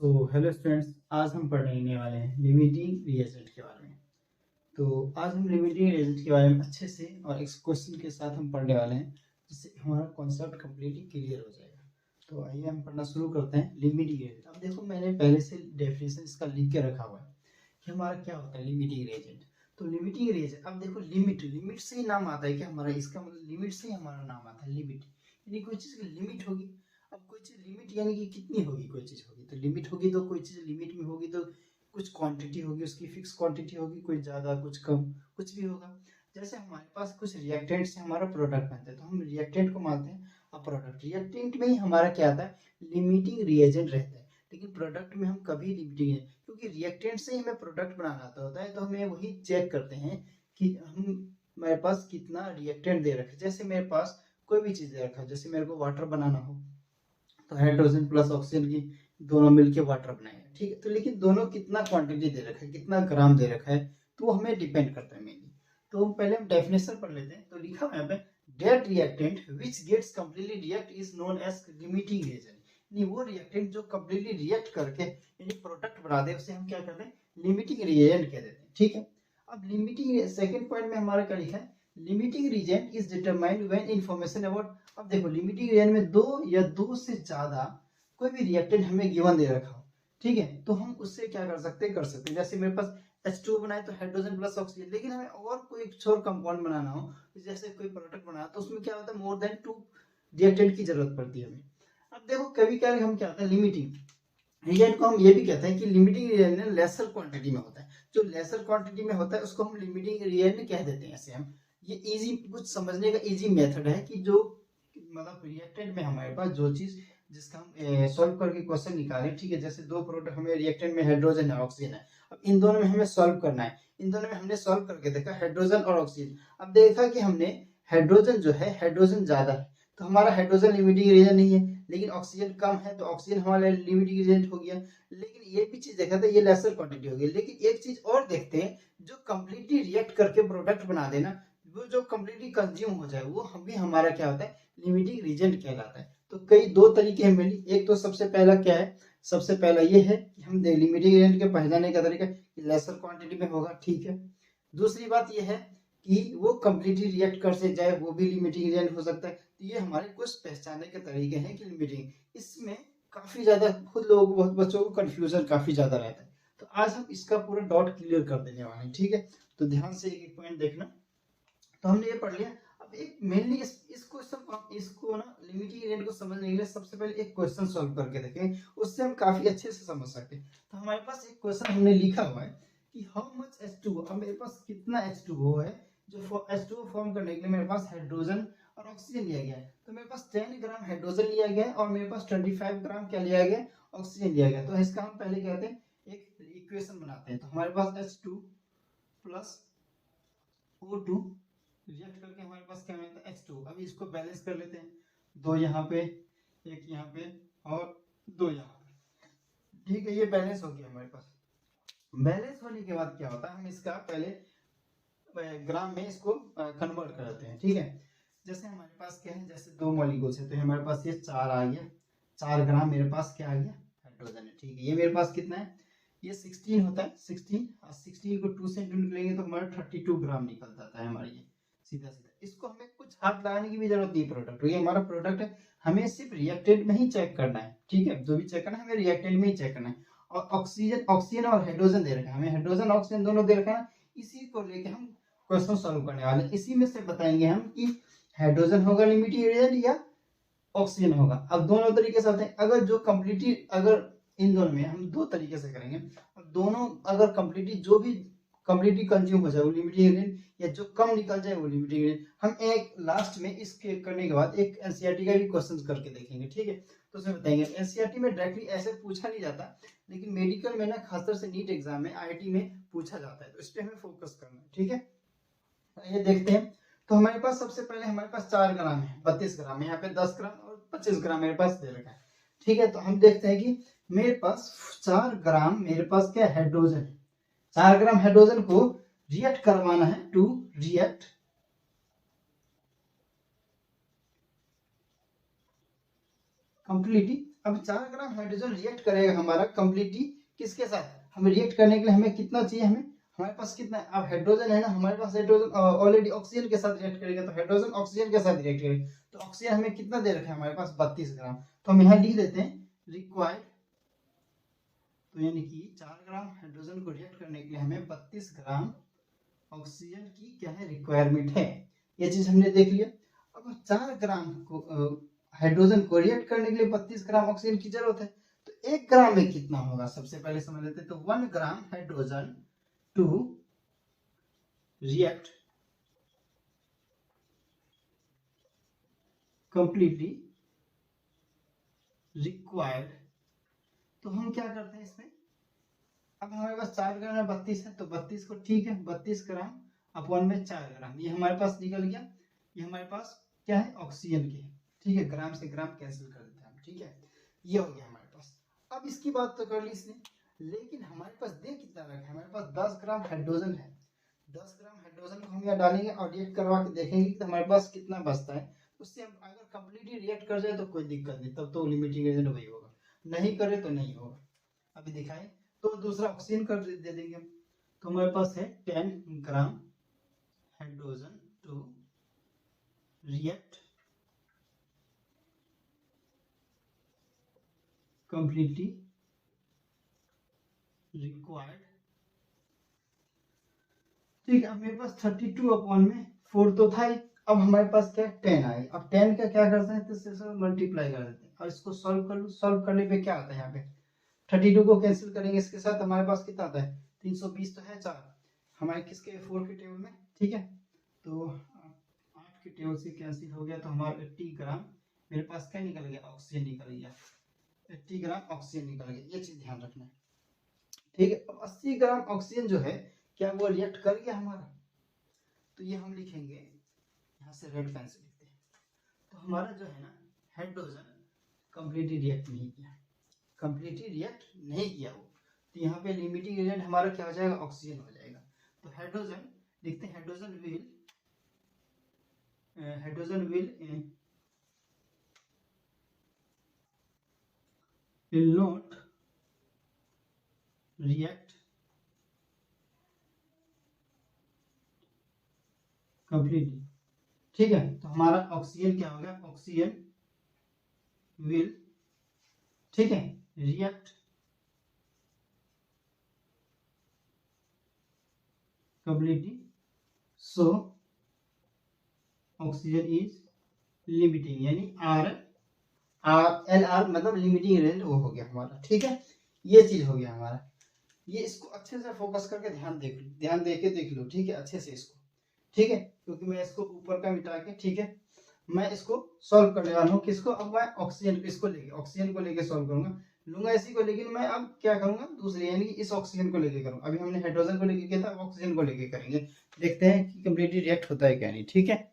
Hello students, आज हम पढ़ने वाले हैं लिमिटिंग रिएजेंट के बारे में। तो आज हम लिमिटिंग रिएजेंट के बारे में अच्छे से और एक क्वेश्चन के साथ हम पढ़ने वाले हैं, जिससे हमारा कॉन्सेप्ट कम्प्लीटली क्लियर हो जाएगा। तो आइए हम पढ़ना शुरू करते हैं लिमिटिंग रिएजेंट। अब देखो, मैंने पहले से डेफिनेशन इसका लिख के रखा हुआ है कि हमारा क्या होता है लिमिटिंग रिएजेंट। तो लिमिटिंग रिएजेंट, अब देखो लिमिट लिमिट से ही नाम आता है कि हमारा, इसका मतलब लिमिट से ही हमारा नाम आता है लिमिट, यानी कोई चीज़ की लिमिट होगी। अब कोई चीज़ लिमिट यानी कि कितनी होगी, कोई चीज़ होगी तो लिमिट होगी, तो कोई चीज़ लिमिट में होगी तो कुछ क्वांटिटी होगी, उसकी फिक्स क्वांटिटी होगी, कोई ज़्यादा कुछ कम कुछ भी होगा। जैसे हमारे पास कुछ रिएक्टेंट से हमारा प्रोडक्ट बनता है, तो हम रिएक्टेंट को मानते हैं अब प्रोडक्ट। रिएक्टेंट में ही हमारा क्या आता है, लिमिटिंग रिएजेंट रहता है। लेकिन प्रोडक्ट में हम कभी लिमिटिंग है, क्योंकि रिएक्टेंट से ही हमें प्रोडक्ट बनाना आता होता है, तो हमें वही चेक करते हैं कि हम मेरे पास कितना रिएक्टेंट दे रखा है। जैसे मेरे पास कोई भी चीज़ दे रखा है, जैसे मेरे को वाटर बनाना हो, तो हाइड्रोजन प्लस ऑक्सीजन की दोनों मिलके वाटर बनाए, ठीक है। तो लेकिन दोनों कितना क्वांटिटी दे रखा है, कितना ग्राम दे रखा है, तो वो हमें डिपेंड करता है मेनली। तो पहले हम डेफिनेशन पढ़ लेते हैं। तो लिखा हुआ है यहाँ पे, that reactant which gets completely react is known as limiting reagent. यानी वो रिएक्टेंट जो कंप्लीटली रिएक्ट करके यानी प्रोडक्ट बना दे, उसे हम क्या कहते हैं, लिमिटिंग रिएजेंट कह देते हैं, ठीक है। अब लिमिटिंग सेकंड पॉइंट में हमारा क्या लिखा है, limiting reagent is determined when information about. अब देखो, लिमिटिंग रिएजेंट में दो या दो से ज्यादा कोई भी रिएक्टेंट हमें गिवन दे रखा हो, ठीक है, तो हम उससे क्या कर सकते हैं। जैसे मेरे पास H2 बनाए तो हाइड्रोजन प्लस ऑक्सीजन, लेकिन हमें और कोई और कंपाउंड बनाना हो, जैसे कोई प्रोडक्ट बनाना, तो उसमें क्या होता है, मोर देन 2 रिएक्टेंट की जरूरत पड़ती है हमें। अब देखो, कभी कभी हम क्या होता है, लिमिटिंग रिएजेंट को हम ये भी कहते हैं कि लिमिटिंग रिएजेंट लेसर क्वांटिटी में होता है। जो लेसर क्वांटिटी में होता है उसको हम लिमिटिंग रिएजेंट कह देते हैं। ऐसे हम, ये इजी कुछ समझने का इजी मेथड है कि जो मतलब रिएक्टेंट में हमारे पास जो चीज जिसका हम सॉल्व करके क्वेश्चन निकालें, ठीक है। जैसे दो प्रोडक्ट हमें रिएक्टेंट में हाइड्रोजन है ऑक्सीजन है, अब इन दोनों में हमें सॉल्व करना है। इन दोनों में हमने सॉल्व करके देखा हाइड्रोजन और ऑक्सीजन, अब देखा कि हमने हाइड्रोजन जो है, हाइड्रोजन ज्यादा है तो हमारा हाइड्रोजन लिमिटिंग रिएजेंट नहीं है, लेकिन ऑक्सीजन कम है तो ऑक्सीजन हमारा लिमिटिंग रिएजेंट हो गया। लेकिन ये भी चीज देखा था, ये लेसर क्वांटिटी होगी। लेकिन एक चीज और देखते हैं, जो कंप्लीटली रिएक्ट करके प्रोडक्ट बना देना, वो जो कंप्लीटली कंज्यूम हो जाए, वो हम भी हमारा क्या होता है, लिमिटिंग रीजन कहलाता है। तो कई दो तरीके हैं मेनली। एक तो सबसे पहला क्या है, सबसे पहला ये है कि हम लिमिटिंग रीजन के पहचानने का तरीका लेसर क्वांटिटी में होगा, ठीक है। दूसरी बात ये है कि वो कंप्लीटली रिएक्ट कर से जाए, वो भी लिमिटिंग रीजन हो सकता है। तो ये हमारे कुछ पहचानने के तरीके हैं कि लिमिटिंग, इसमें काफी ज्यादा खुद लोगों को, बहुत बच्चों को कंफ्यूजन काफी ज्यादा रहता है। तो आज हम इसका पूरा डॉट क्लियर कर देने वाले हैं, ठीक है। तो ध्यान से एक एक पॉइंट देखना। तो हमने ये पढ़ लिया। अब एक मेनली इस क्वेश्चन इसको ना, लिमिटिंग रेट को समझने के लिए सबसे पहले एक क्वेश्चन सॉल्व करके देखें, उससे हम काफी अच्छे से समझ सकते हैं। तो हमारे पास एक क्वेश्चन हमने लिखा हुआ है कि हाउ मच H2O, अब मेरे पास कितना H2O है, जो H2O फॉर्म करने के लिए मेरे पास हाइड्रोजन और ऑक्सीजन लिया गया है। तो मेरे पास 10 ग्राम हाइड्रोजन लिया गया है और मेरे पास 25 ग्राम क्या लिया गया, ऑक्सीजन लिया गया। तो इसका हम पहले कहते हैं एक इक्वेशन बनाते हैं। तो हमारे पास H2 प्लस O2 रिएक्ट करके हमारे पास क्या मिलता है, H2। अभी इसको बैलेंस कर लेते हैं, दो यहाँ पे, एक यहाँ पे और दो यहाँ पे, ठीक है। ये बैलेंस हो गया हमारे पास। बैलेंस होने के बाद क्या होता है, हम इसका पहले ग्राम में इसको कन्वर्ट करते हैं, ठीक है। जैसे हमारे पास क्या है, जैसे दो मॉलिक्यूल्स है, तो हमारे पास ये 4 आ गया, 4 ग्राम मेरे पास क्या आ गया, हाइड्रोजन है, ठीक है। ये मेरे पास कितना है, ये 16 होता है, 16 16 को 2 से इंटू करेंगे तो हमारा 32 ग्राम निकल जाता है हमारा। ये सीधा सीधा, इसको हमें कुछ हाथ लगाने की भी जरूरत नहीं। प्रोडक्ट ये हमारा प्रोडक्ट है, हमें सिर्फ रिएक्टेंट में ही चेक करना है, ठीक है। जो भी चेक करना है हमें रिएक्टेंट में ही चेक करना है। और ऑक्सीजन ऑक्सीजन और हाइड्रोजन दे रखा है हमें, हाइड्रोजन ऑक्सीजन दोनों दे रखा है। इसी को लेके हम क्वेश्चन सॉल्व करने वाले हैं। इसी में से बताएंगे हम कि हाइड्रोजन होगा लिमिटिंग रिएजेंट या ऑक्सीजन होगा। अब दोनों तरीके से आते हैं। अगर जो कंप्लीटली, अगर इन दोनों में हम दो तरीके से करेंगे, दोनों अगर कंप्लीटली जो भी कंप्लीटली कंज्यूम हो जाए वो लिमिटिंग रिएजेंट, या जो कम निकल जाए वो लिमिटिंग रिएजेंट। हम एक लास्ट में इसके करने के बाद एक एनसीईआरटी का भी क्वेश्चन करके देखेंगे, ठीक है। तो उसमें बताएंगे, एनसीईआरटी में डायरेक्टली ऐसे पूछा नहीं जाता, लेकिन मेडिकल में ना, खासतौर से नीट एग्जाम में, आईआईटी में पूछा जाता है, तो इस पर हमें फोकस करना है, ठीक है। ये देखते हैं। तो हमारे पास सबसे पहले हमारे पास 4 ग्राम है, 32 ग्राम है, यहाँ पे 10 ग्राम और 25 ग्राम मेरे पास दे रखा है, ठीक है। तो हम देखते हैं कि मेरे पास 4 ग्राम मेरे पास क्या हाइड्रोजन है। 4 ग्राम हाइड्रोजन को रिएक्ट करवाना है, टू रिएक्ट कंप्लीटली अब 4 ग्राम हाइड्रोजन रिएक्ट करेगा हमारा कंप्लीटली किसके साथ, हमें रिएक्ट करने के लिए हमें कितना चाहिए, हमें हमारे पास कितना है, अब हाइड्रोजन है ना हमारे पास, हाइड्रोजन ऑलरेडी ऑक्सीजन के साथ रिएक्ट करेगा, तो हाइड्रोजन ऑक्सीजन के साथ रिएक्ट करेगा, तो ऑक्सीजन हमें कितना दे रखा है हमारे पास 32 ग्राम, तो हम यहाँ लिख देते हैं रिक्वायर्ड, तो यानी कि 4 ग्राम हाइड्रोजन को रिएक्ट करने के लिए हमें 32 ग्राम ऑक्सीजन की क्या है रिक्वायरमेंट है, ये चीज हमने देख लिया। अब 4 ग्राम को हाइड्रोजन को रिएक्ट करने के लिए 32 ग्राम ऑक्सीजन की जरूरत है, तो 1 ग्राम में कितना होगा सबसे पहले समझ लेते हैं, तो 1 gram hydrogen to react completely required, तो हम क्या करते हैं इसमें, अब हमारे पास 4 ग्राम में 32 है, तो 32 को ठीक है 32 ग्राम अपॉन में 4 ग्राम, ये हमारे पास निकल गया, ये हमारे पास क्या है ऑक्सीजन की है, ठीक है, ग्राम से ग्राम कैंसिल कर देते हैं हम, ठीक है, ये हो गया हमारे पास। अब इसकी बात तो कर ली इसने, लेकिन हमारे पास दे कितना रखा है, हमारे पास 10 ग्राम हाइड्रोजन है, 10 ग्राम हाइड्रोजन को हम यहाँ डालेंगे और रिएक्ट करवा के देखेंगे कि हमारे पास कितना बचता है, उससे हम अगर कंप्लीटली रिएक्ट कर जाए तो कोई दिक्कत नहीं, तब तो लिमिटिंग एजेंट वही होगा, नहीं करे तो नहीं होगा। अभी दिखाएं, तो दूसरा ऑक्सीजन कर दे देंगे हम, तो हमारे पास है 10 gram hydrogen to react completely required, ठीक है, अब मेरे पास 32 अपॉन में 4 तो था ही, अब हमारे पास क्या 10 आए, अब 10 का क्या करते हैं, तो इससे मल्टीप्लाई कर देते हैं और इसको सॉल्व कर लो, सॉल्व करने पे क्या आता है, यहाँ पे 32 को कैंसिल करेंगे इसके साथ, हमारे पास कितना आता है 320, तो है 4 हमारे किसके 4 के टेबल में, ठीक है, तो 8 के टेबल से कैंसिल हो गया, तो हमारा 80 ग्राम मेरे पास क्या निकल गया, ऑक्सीजन निकल गया, 80 ग्राम ऑक्सीजन निकल गया, ये चीज ध्यान रखना है, ठीक है। अब 80 ग्राम ऑक्सीजन जो है क्या वो रिएक्ट कर गया हमारा, तो ये हम लिखेंगे यहाँ से रेड पेन से लिखते हैं, तो हमारा जो है ना हाइड्रोजन कंप्लीटली रिएक्ट नहीं किया, कंप्लीटली रिएक्ट नहीं किया वो, तो यहाँ पे लिमिटिंग एजेंट हमारा क्या हो जाएगा, ऑक्सीजन हो जाएगा, तो हाइड्रोजन लिखते हैं, hydrogen will not react completely, ठीक है, तो हमारा ऑक्सीजन क्या होगा, ऑक्सीजन विल, ठीक है, react completely, so oxygen is limiting, यानी आर एल आर मतलब लिमिटिंग एजेंट वो हो गया हमारा, ठीक है, ये चीज हो गया हमारा, ये इसको अच्छे से फोकस करके ध्यान दे के देख लो, ठीक है, अच्छे से इसको, ठीक है, क्योंकि मैं इसको ऊपर का मिटा के, ठीक है, मैं इसको सॉल्व करने वाला हूँ, किसको, अब मैं ऑक्सीजन इसको लेके ऑक्सीजन को लेके सॉल्व करूंगा, लूंगा इसी को, लेकिन मैं अब क्या करूंगा दूसरे, यानी कि इस ऑक्सीजन को लेके करूंगा, अभी हमने हाइड्रोजन को लेके किया था, अब ऑक्सीजन को लेके करेंगे, देखते हैं कि कंप्लीटली रिएक्ट होता है क्या नहीं, ठीक है।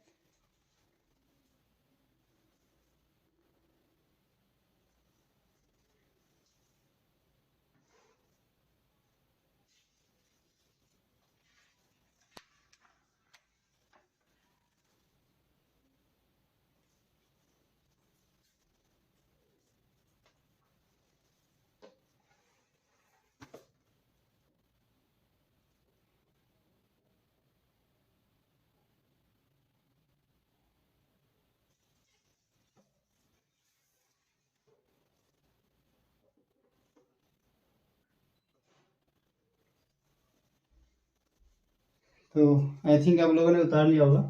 तो आई थिंक आप लोगों ने उतार लिया होगा,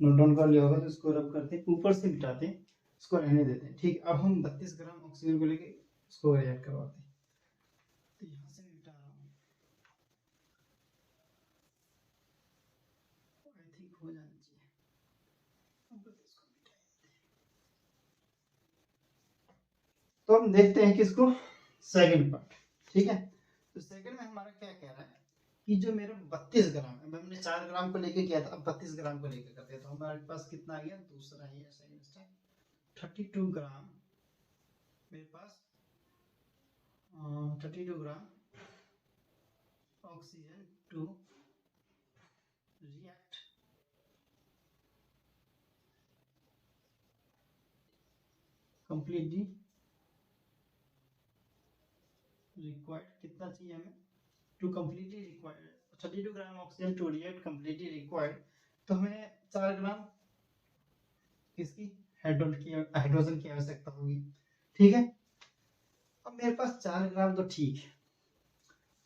नोट डाउन कर लिया होगा, तो इसको रब करते हैं, ऊपर से मिटाते हैं, इसको रहने देते हैं, ठीक, अब हम 32 ग्राम ऑक्सीजन को लेके इसको रिएक्ट करवाते हैं, तो यहाँ से मिटा रहा हूँ, आई थिंक हो जाना चाहिए, तो हम देखते हैं किसको, सेकंड पार्ट, ठीक है, तो सेकंड में हमारा क्या कह रहा है कि जो मेरा 32 ग्राम है, हमने 4 ग्राम को लेके किया था, अब 32 ग्राम को लेके करते हैं, तो हमारे पास कितना आ गया, दूसरा ही सेकंड स्टेप, 32 ग्राम मेरे पास 32 gram oxygen to react completely required कितना चाहिए हमें to completely required 32 gram oxygen to react completely required. तो हमें 4 ग्राम किसकी हाइड्रोजन की आवश्यकता होगी। ठीक है, अब मेरे पास 4 ग्राम तो ठीक है,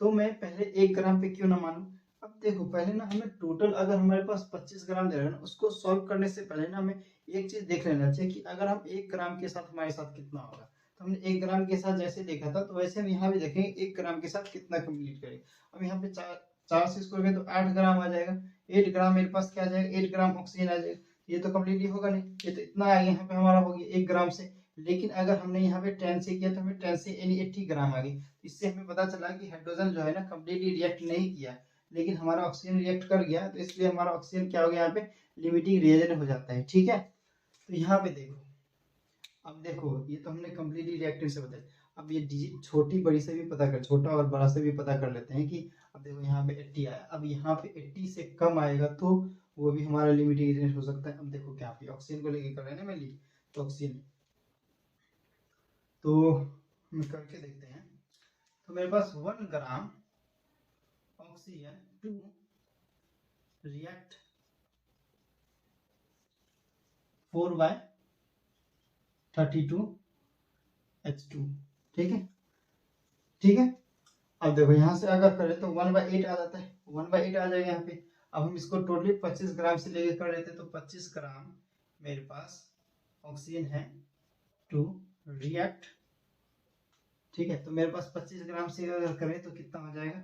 तो मैं पहले 1 ग्राम पे क्यों ना मानूं। अब देखो पहले ना हमें टोटल अगर हमारे पास 25 ग्राम दे रहा है ना, उसको सॉल्व करने से पहले ना हमें एक चीज देख लेना चाहिए कि अगर हम 1 ग्राम के साथ हमारे साथ कितना होगा। तो हमने 1 ग्राम के साथ जैसे देखा था, तो वैसे हम यहाँ भी देखेंगे 1 ग्राम के साथ कितना कंप्लीट करेंगे। अब यहाँ पे 4 से इसको करें तो 8 ग्राम आ जाएगा। 8 ग्राम मेरे पास क्या आ जाएगा, 8 ग्राम ऑक्सीजन आ जाएगा। ये तो कम्प्लीटली होगा नहीं, ये तो इतना आ गया यहाँ पे हमारा हो गया 1 ग्राम से। लेकिन अगर हमने यहाँ पे 10 से किया तो हमें 10 से यानी 80 ग्राम आ गई। इससे हमें पता चला कि हाइड्रोजन जो है ना कम्प्लीटली रिएक्ट नहीं किया, लेकिन हमारा ऑक्सीजन रिएक्ट कर गया। तो इसलिए हमारा ऑक्सीजन क्या हो गया, यहाँ पे लिमिटिंग रिएजेंट हो जाता है। ठीक है, तो यहाँ पे देखो, अब देखो ये तो हमने कम्प्लीटली रिएक्टेंट से बताया। अब ये डिजिट छोटी बड़ी से भी पता कर, छोटा और बड़ा से भी पता कर लेते हैं कि अब देखो यहाँ पे 80 आया। अब यहाँ पे 80 से कम आएगा तो वो भी हमारा लिमिटिंग रिएजेंट हो सकता है। अब देखो क्या पे ऑक्सीजन को लेके कर रहे हैं ना मेनली, तो ऑक्सीजन तो हम करके देखते हैं। तो मेरे पास 1 gram oxygen to react 4/32H2। ठीक है, ठीक है। अब देखो यहाँ से अगर करें तो 1/8 आ जाता है, 1/8 आ जाएगा यहाँ पे। अब हम इसको टोटली 25 ग्राम से लेके कर लेते तो 25 ग्राम मेरे पास ऑक्सीजन है टू रिएक्ट। ठीक है, तो मेरे पास 25 ग्राम से अगर करें तो कितना हो जाएगा।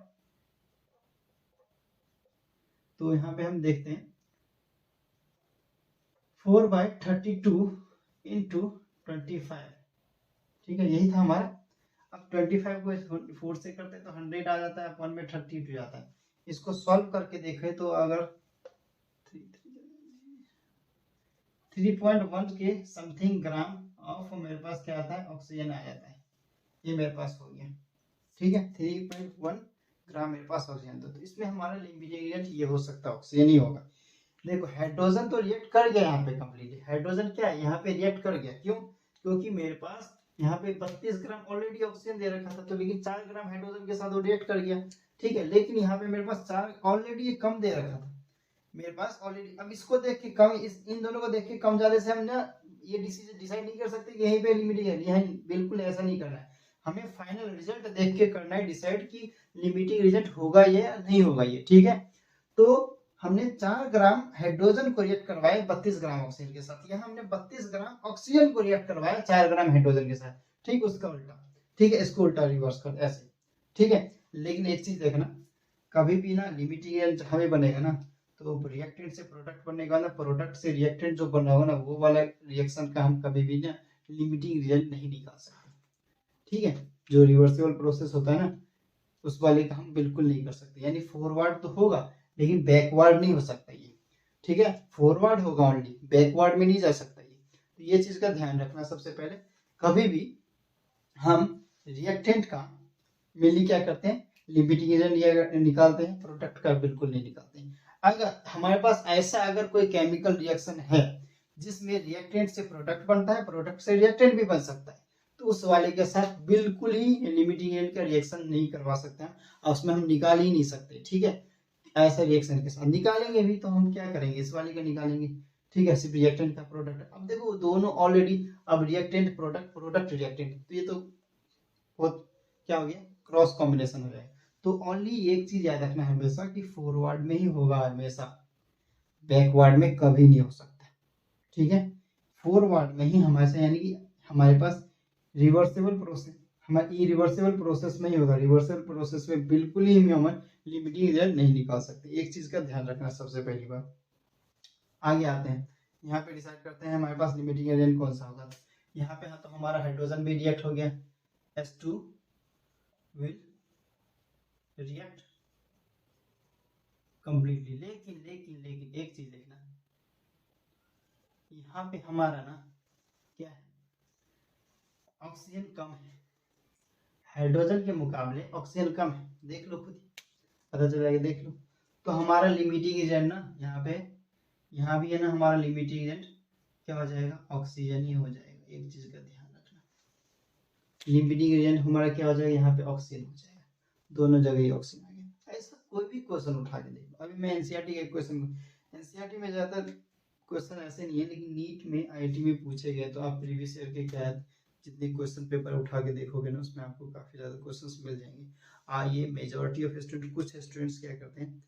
तो यहाँ पे हम देखते हैं 4/32 इंटू 25। ठीक है, यही था हमारा। अब 25 को 4 से करते हैं तो 100 आ जाता है, 1 में 30 हो जाता है। इसको सॉल्व करके देखें तो अगर 3.1 के समथिंग ग्राम ऑफ मेरे पास क्या आता है, ऑक्सीजन आ जाता है। ये मेरे पास हो गया। ठीक है, 3.1 ग्राम मेरे पास ऑक्सीजन। तो इसमें हमारा लिमिटिंग ये हो सकता है ऑक्सीजन ही होगा। देखो हाइड्रोजन तो रिएक्ट कर गया यहाँ पे कम्प्लीटली। हाइड्रोजन क्या है, यहाँ पे रिएक्ट कर गया। क्यों, क्योंकि मेरे पास यहाँ पे 32 ग्राम ऑलरेडी ऑक्सीजन दे रखा था, तो लेकिन 4 ग्राम हाइड्रोजन के साथ वो रिएक्ट कर गया। ठीक है, लेकिन यहाँ पे मेरे पास 4 ऑलरेडी कम दे रखा था मेरे पास ऑलरेडी। अब इसको देख के कम, इन दोनों को देख के कम ज्यादा से हम ना ये डिसाइड नहीं कर सकते कि यहीं पे लिमिट है। यहाँ बिल्कुल ऐसा नहीं करना है, हमें फाइनल रिजल्ट देख के करना है डिसाइड कि लिमिटिंग रिजल्ट होगा ये या नहीं होगा ये। ठीक है, तो हमने 4 ग्राम हाइड्रोजन को रिएक्ट करवाया 32 ग्राम ऑक्सीजन के साथ। यहाँ हमने 32 ग्राम ऑक्सीजन को रिएक्ट करवाया 4 ग्राम हाइड्रोजन के साथ। ठीक, उसका उल्टा। ठीक है, इसको उल्टा रिवर्स कर ऐसे। ठीक है, लेकिन एक चीज देखना, कभी भी ना लिमिटिंग जहां भी बनेगा ना, तो रिएक्टेंट से प्रोडक्ट बनने के बाद ना, प्रोडक्ट से रिएक्टेंट जो बना होगा ना, वो वाला रिएक्शन का हम कभी भी ना लिमिटिंग रिजल्ट नहीं निकाल सकते। ठीक है, जो रिवर्सिबल प्रोसेस होता है ना, उस वाले का हम बिल्कुल नहीं कर सकते। यानी फॉरवर्ड तो होगा लेकिन बैकवर्ड नहीं हो सकता ये। ठीक है, फॉरवर्ड होगा ओनली, बैकवर्ड में नहीं जा सकता ये। तो ये चीज का ध्यान रखना सबसे पहले। कभी भी हम रिएक्टेंट का मेनली क्या करते हैं, लिमिटिंग एजेंट निकालते हैं, प्रोडक्ट का बिल्कुल नहीं निकालते हैं। अगर हमारे पास ऐसा अगर कोई केमिकल रिएक्शन है जिसमें रिएक्टेंट से प्रोडक्ट बनता है, प्रोडक्ट से रिएक्टेंट भी बन सकता है, तो उस वाले के साथ बिल्कुल ही लिमिटिंग एजेंट का रिएक्शन नहीं करवा सकते हैं, और उसमें हम निकाल ही नहीं सकते। ठीक है, ऐसा रिएक्शन के साथ निकालेंगे भी तो हम क्या करेंगे, इस वाले का निकालेंगे। ठीक है, सिर्फ रिएक्टेंट का प्रोडक्ट। अब देखो दोनों ऑलरेडी, अब रिएक्टेंट प्रोडक्ट, प्रोडक्ट रिएक्टेंट, तो ये तो बहुत क्या हो गया, क्रॉस कॉम्बिनेशन हो जाएगा। तो ओनली एक चीज याद रखना हमेशा कि फॉरवर्ड में ही होगा हमेशा, बैकवर्ड में कभी नहीं हो सकता। ठीक है, फॉरवर्ड में ही हमारे, यानी कि हमारे पास रिवर्सिबल प्रोसेस, हमारे इरिवर्सिबल प्रोसेस में ही होगा। रिवर्सिबल प्रोसेस में बिल्कुल ही हम लिमिटिंग रिजल्ट नहीं निकाल सकते। एक चीज का ध्यान रखना सबसे पहली बात। आगे आते हैं, यहाँ पे डिसाइड करते हैं हमारे पास लिमिटिंग एजेंट कौन सा होगा। यहाँ पे हाँ, तो हमारा हाइड्रोजन भी रिएक्ट हो गया, H2 विल रिएक्ट कंप्लीटली। लेकिन लेकिन लेकिन एक चीज देखना, यहाँ पे हमारा ना क्या है, ऑक्सीजन कम है, हाइड्रोजन के मुकाबले ऑक्सीजन कम है। देख लो खुद, पता चल जाएगा, देख लो। तो हमारा लिमिटिंग एजेंट ना यहाँ पे, यहाँ भी है ना, हमारा लिमिटिंग एजेंट क्या हो जाएगा, ऑक्सीजन ही हो जाएगा। एक चीज का ध्यान रखना, लिमिटिंग रीजन हमारा क्या हो जाएगा, यहाँ पे ऑक्सीजन हो जाएगा, दोनों जगह ही ऑक्सीजन आ गया। ऐसा कोई भी क्वेश्चन उठा के देखो, अभी मैं एनसीईआरटी का एक क्वेश्चन, एनसीईआरटी में ज़्यादातर क्वेश्चन ऐसे नहीं है, लेकिन नीट में आईआईटी में पूछे गए तो आप प्रीवियस ईयर के क्या जितने क्वेश्चन पेपर उठा के देखोगे ना, उसमें आपको काफ़ी ज़्यादा क्वेश्चंस मिल जाएंगे। ये मेजॉरिटी ऑफ स्टूडेंट, कुछ स्टूडेंट्स क्या करते हैं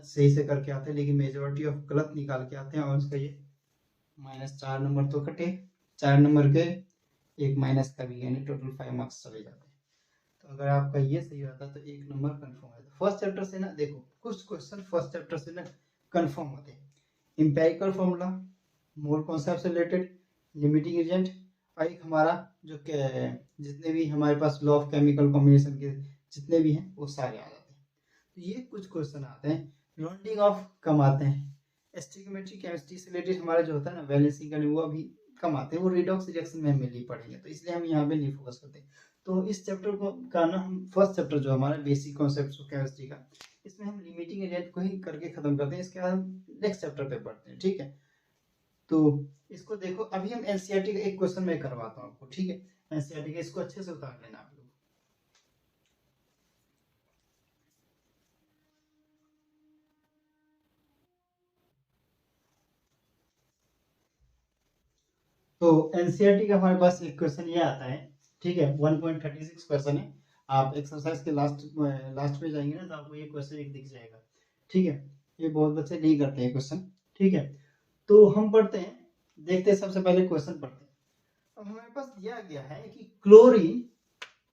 सही से करके आते हैं, लेकिन मेजॉरिटी ऑफ गलत निकाल के आते हैं, और उसका ये -4 नंबर तो कटे, 4 नंबर के एक माइनस का भी, यानी टोटल 5 मार्क्स चले जाते हैं। तो अगर आपका ये सही होता तो 1 नंबर कंफर्म होता। फर्स्ट चैप्टर से ना देखो, कुछ क्वेश्चन फर्स्ट चैप्टर से ना कंफर्म होते हैं। एम्पिरिकल फॉर्मूला, मोल कॉन्सेप्ट से रिलेटेड, लिमिटिंग एजेंट, और एक हमारा जो जितने भी हमारे पास लॉ ऑफ केमिकल कॉम्बिनेशन के जितने भी हैं वो सारे आ जाते हैं। तो ये कुछ क्वेश्चन आते हैं। राउंडिंग ऑफ कम आते हैं। स्टिक्योमेट्री केमिस्ट्री से रिलेटेड हमारा जो होता है ना बैलेंसिंग का, वो अभी कम आते हैं, वो रिडॉक्स रिएक्शन में हमें नहीं पढ़ेंगे, तो इसलिए हम यहाँ पे नहीं फोकस करते। तो इस चैप्टर को का ना हम फर्स्ट चैप्टर जो हमारा बेसिक कॉन्सेप्ट्स ऑफ केमिस्ट्री का, इसमें हम लिमिटिंग एजेंट को ही करके खत्म करते हैं, इसके बाद हम नेक्स्ट चैप्टर पे पढ़ते हैं, ठीक है। तो इसको देखो, अभी हम एनसीईआरटी का एक क्वेश्चन मैं करवाता हूँ आपको, ठीक है। एनसीईआरटी का इसको अच्छे से उतार लेना आप लोग। तो एनसीईआरटी का हमारे पास एक क्वेश्चन ये आता है, ठीक है, 1.36 क्वेश्चन है। आप एक्सरसाइज के लास्ट पे जाएंगे ना, तो आपको ये क्वेश्चन एक दिख जाएगा, ठीक है। ये बहुत बच्चे नहीं करते हैं क्वेश्चन, ठीक है। तो हम पढ़ते हैं, देखते हैं, सबसे पहले क्वेश्चन पढ़ते हैं। अब हमारे पास दिया गया है कि क्लोरीन,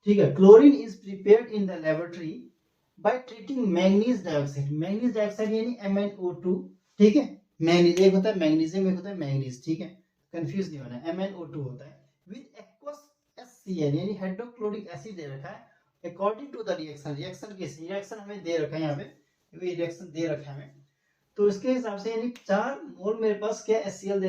ठीक है, chlorine is prepared in the laboratory by treating manganese dioxide, manganese dioxide यानी MnO2, ठीक है। मैंगनीज एक होता है मैग्नीशियम, एक होता है मैंगनीज, ठीक है, कंफ्यूज नहीं होना है। MnO2 होता है विद एक्वस HCl यानी हाइड्रोक्लोरिक एसिड दे रखा है according to the reaction, reaction हमें दे रखा है, यहाँ पे रिएक्शन दे रखा है हमें। तो इसके हिसाब से यानी 4 मोल मेरे पास क्या HCl दे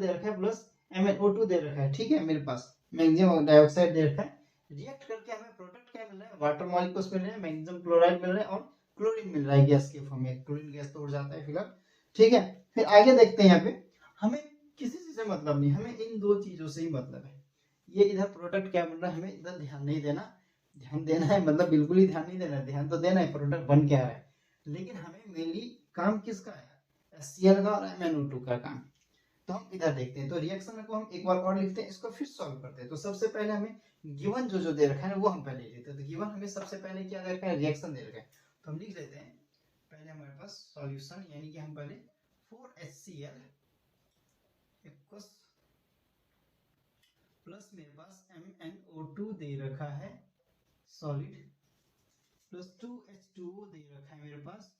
रखा है प्लस MnO2 दे रखा है, ठीक है। मेरे पास मैग्नीशियम डाइऑक्साइड दे रखा है, रिएक्ट करके हमें प्रोडक्ट क्या मिल रहा है, वाटर मॉलिक्यूल्स मिल रहे हैं, मैग्नीशियम क्लोराइड मिल रहा है और क्लोरीन मिल रहा है गैस के फॉर्म में, क्लोरीन गैस तो उड़ जाता है फिलहाल, ठीक है। फिर आगे देखते हैं, यहाँ पे हमें किसी चीज से मतलब नहीं, हमें इन दो चीजों से ही मतलब है। ये इधर प्रोडक्ट क्या बन रहा है, हमें इधर ध्यान नहीं देना, ध्यान देना है मतलब बिल्कुल ही ध्यान नहीं देना, ध्यान तो देना है प्रोडक्ट बन क्या रहा है, लेकिन हमें मेनली काम किसका है, HCl का और MnO2 का काम। तो हम इधर देखते हैं, तो रिएक्शन को हम एक बार और लिखते हैं, इसको फिर सॉल्व करते हैं। तो सबसे पहले हमें गिवन जो दे रखा है ना वो हम पहले लेते हैं। तो गिवन हमें सबसे पहले क्या दे रखा है, रिएक्शन दे रखा है, तो हम लिख लेते हैं पहले हमारे पास सॉल्यूशन, यानी कि हम पहले 4HCl प्लस मेरे पास MnO2 दे रखा है सॉलिड, प्लस 2H2O दे रखा है मेरे पास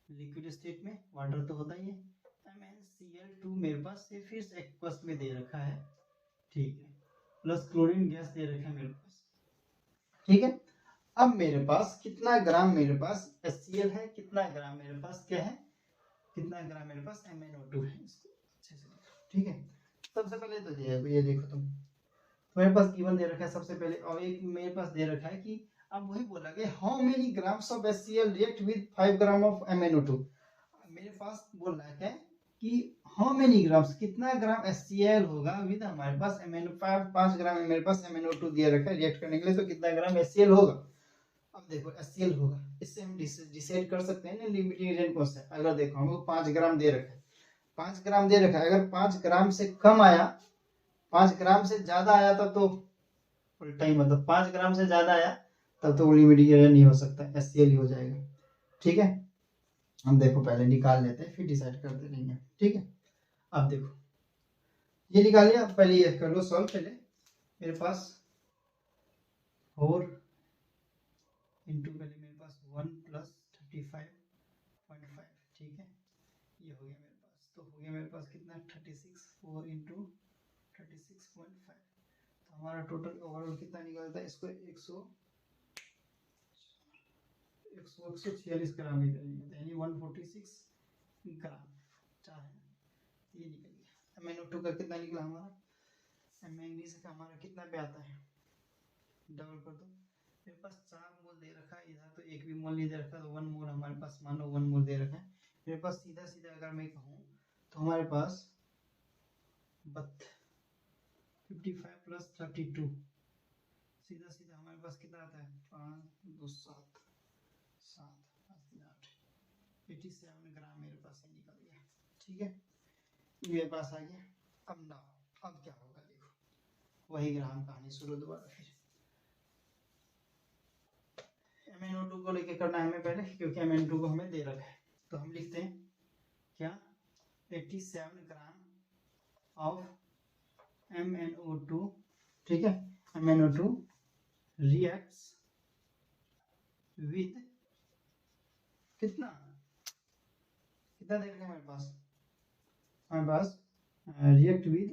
लिक्विड स्टेट में, वाटर तो होता ही है, MnCl2 मेरे पास से फिर से एक्वस में दे रखा है, ठीक है, प्लस क्लोरीन गैस दे रखा है मेरे पास, ठीक है। अब मेरे पास कितना ग्राम मेरे पास HCl है, कितना ग्राम मेरे पास क्या है, कितना ग्राम मेरे पास MnO2 है, इसको अच्छे से, ठीक है। सबसे पहले तो ये देखो तुम, मेरे पास गिवन दे रखा है सबसे पहले, और एक मेरे पास दे रखा है कि अब वही बोला गया how many grams of HCl react with 5 gram of MnO2। मेरे पास बोल रहा है कि हाउ मेनी ग्राम्स, कितना ग्राम HCl होगा विद हमारे पास MnO5 ग्राम मेरे पास MnO2 दिया रखा है रिएक्ट करने के लिए, तो कितना ग्राम HCl होगा। अब देखो HCl होगा, इससे हम डिसाइड कर सकते हैं ना लिमिटिंग एजेंट कौन सा है। अगर देखो हमको 5 ग्राम दे रखा है, 5 ग्राम दे रखा है, अगर 5 ग्राम से कम आया, 5 ग्राम से ज्यादा आया था तो उल्टा ही, मतलब 5 ग्राम से ज्यादा आया तब तो लिमिटिंग एजेंट नहीं हो सकता, HCl ही हो जाएगा, ठीक है। हम देखो पहले निकाल लेते हैं फिर डिसाइड करते रहेंगे, ठीक है। अब देखो ये निकाल लिया, पहले ये कर लो सॉल्व, पहले मेरे पास 4 इंटू पहले मेरे पास 1 प्लस 35.5, ठीक है, ये हो गया मेरे पास, तो हो गया मेरे पास कितना 36, 4 इंटू 36.5, तो हमारा टोटल ओवरऑल कितना निकलता है, इसको 146 ग्राम निकलेंगे, यानी 146 ग्राम, चार है ये निकल गया। MnO2 का कितना निकला हमारा, मैंगनीज का हमारा कितना पे आता है, डबल कर दो, मेरे पास 4 मोल दे रखा है, इधर तो एक भी मोल नहीं दे रखा, तो 1 मोल हमारे पास, मानो 1 मोल दे रखा है मेरे पास। सीधा सीधा अगर मैं कहूँ तो हमारे पास 55 प्लस 32 सीधा सीधा हमारे पास कितना आता है 5 2 7 7 8 87 ग्राम मेरे पास ये निकल गया। ठीक है, मेरे पास आ गया। अब ना, अब क्या होगा देखो, वही ग्राम कहानी शुरू दोबारा फिर। MnO2 को लेके करना है हमें पहले, क्योंकि Mn2 को हमें दे रखा है, तो हम लिखते हैं क्या 87 ग्राम ऑफ MnO2। ठीक है, MnO2 reacts with कितना कितना देख रहे हैं हमारे पास react with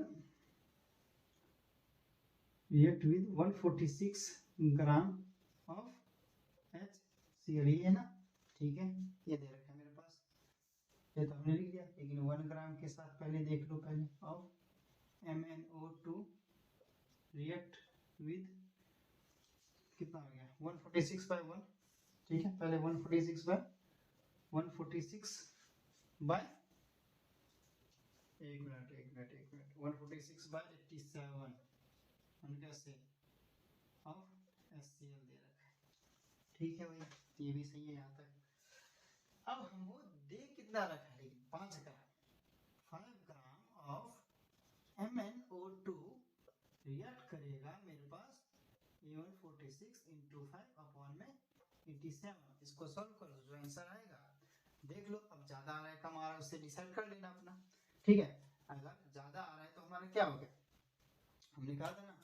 146 gram of HCl है ना। ठीक है, ये दे रखा है मेरे पास, ये तो हमने लिख दिया, लेकिन 1 ग्राम के साथ पहले देख लो, पहले ऑफ MnO2 रिएक्ट विद कितना हो गया 146/1। ठीक है, पहले 146 बाय 146/87 उनका से ऑफ HCl दे रखा है। ठीक है भाई, ये भी सही है यहाँ तक। अब हमको दे कितना रखा है, लेकिन 5 ग्राम ऑफ MnO2 रिएक्ट करेगा मेरे पास 146 × 5 में 87। इसको सॉल्व करो, जो आंसर आएगा देख लो। अब ज्यादा आ रहा है कम आ रहा है उससे डिसाइड कर लेना अपना। ठीक है, अगर ज्यादा आ रहा है तो हमारा क्या हो गया, हमने कहा था ना,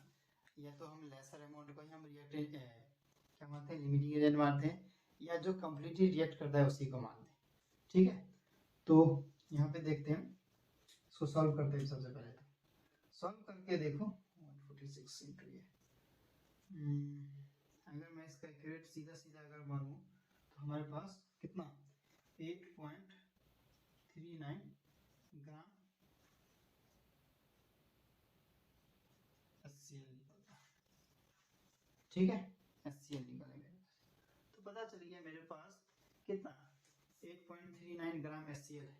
या तो हम लेसर अमाउंट को ही हम रिएक्टेंट क्या मानते हैं, लिमिटिंग एजेंट मानते हैं, या जो कंप्लीटली रिएक्ट करता है उसी को मानते हैं। ठीक है, तो यहाँ पे देखते हैं, इसको सॉल्व करते हैं। सबसे पहले तो सॉल्व करके देखो 146 × ये अगर मैं इसका एक्यूरेट सीधा सीधा अगर मानूं तो हमारे पास कितना 8.39 ग्राम HCl निकलता है। ठीक है, HCl निकलेगा, तो पता चल गया मेरे पास कितना 8.39 ग्राम HCl है,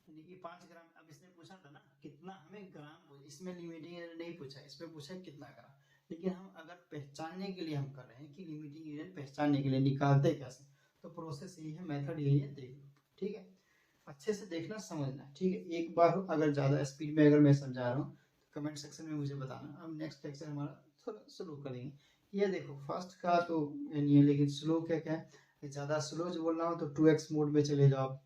यानी कि 5 ग्राम। अब इसने पूछा था ना कितना, हमें ग्राम, इसमें लिमिटिंग नहीं पूछा, इसमें पूछा कितना ग्राम। लेकिन हम अगर पहचानने के लिए हम कर रहे हैं कि लिमिटिंग एजेंट पहचानने के लिए निकालते कैसे, तो प्रोसेस यही है, मेथड यही है, देख लो। ठीक है, अच्छे से देखना समझना। ठीक है, एक बार अगर ज़्यादा स्पीड में अगर मैं समझा रहा हूँ तो कमेंट सेक्शन में मुझे बताना। अब नेक्स्ट लेक्चर हमारा थोड़ा स्लो करेंगे। ये देखो फर्स्ट का तो नहीं है, लेकिन स्लो क्या क्या है, ज़्यादा स्लो जो बोल रहा हूँ तो 2x मोड में चले जाओ आप,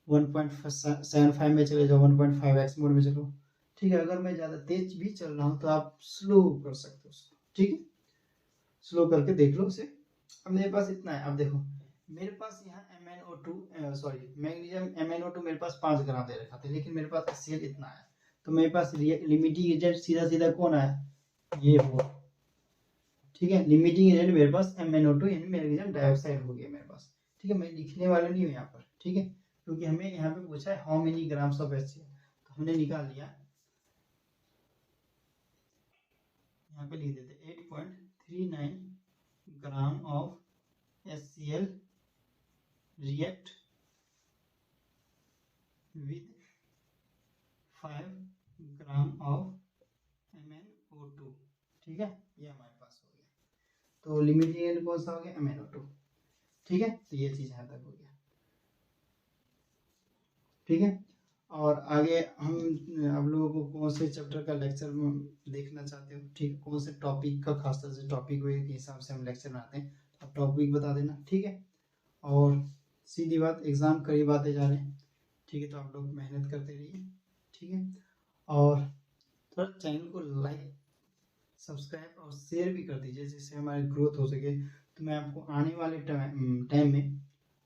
1.75 में चले जाओ, 1.5x मोड में चलो। ठीक है, अगर मैं ज़्यादा तेज भी चल रहा हूँ तो आप स्लो कर सकते हो उसको। ठीक है, स्लो करके देख लो उसे। अब मेरे पास इतना है, अब देखो मेरे पास यहाँ MnO2 सॉरी मैग्नीशियम MnO2 मेरे पास 5 ग्राम दे रखा था, लेकिन मेरे पास HCl इतना है, तो मेरे पास लिमिटिंग एजेंट सीधा सीधा कौन आया, ये हुआ। ठीक है, लिमिटिंग एजेंट मेरे पास MnO2 यानी मैग्नीशियम डाइऑक्साइड हो गया मेरे पास। ठीक है, मैं लिखने वाला नहीं हूँ यहाँ पर। ठीक है, क्योंकि हमें यहाँ पे पूछा है how many grams of HCl, तो हमने निकाल लिया, यहाँ पे लिख देते 8.39 ग्राम of HCl react with 5 gram of MnO2। ठीक है, ये हमारे पास हो गया, तो लिमिटिंग एजेंट कौन सा हो गया, MnO2। ठीक है, तो ये चीज यहाँ तक हो गया। ठीक है, और आगे हम आप लोगों को कौन से चैप्टर का लेक्चर देखना चाहते हो, ठीक, कौन से टॉपिक का, खासतौर से टॉपिक के हिसाब से हम लेक्चर बनाते हैं, आप टॉपिक बता देना। ठीक है, और सीधी बात, एग्जाम करीब आते जा रहे हैं। ठीक है, तो आप लोग मेहनत करते रहिए। ठीक है, और थोड़ा चैनल को लाइक सब्सक्राइब और शेयर भी कर दीजिए, जिससे हमारी ग्रोथ हो सके। तो मैं आपको आने वाले टाइम में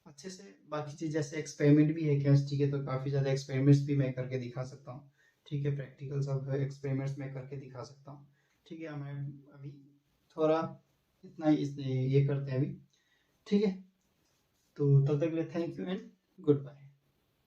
अच्छे से बाकी चीज़, जैसे एक्सपेरिमेंट भी है केमिस्ट्री के, तो काफ़ी ज़्यादा एक्सपेरिमेंट्स भी मैं करके दिखा सकता हूँ। ठीक है, प्रैक्टिकल सब एक्सपेरिमेंट्स मैं करके दिखा सकता हूँ। ठीक है, मैं अभी थोड़ा इतना ये करते हैं अभी। ठीक है, तो तब तक के लिए thank you and good bye.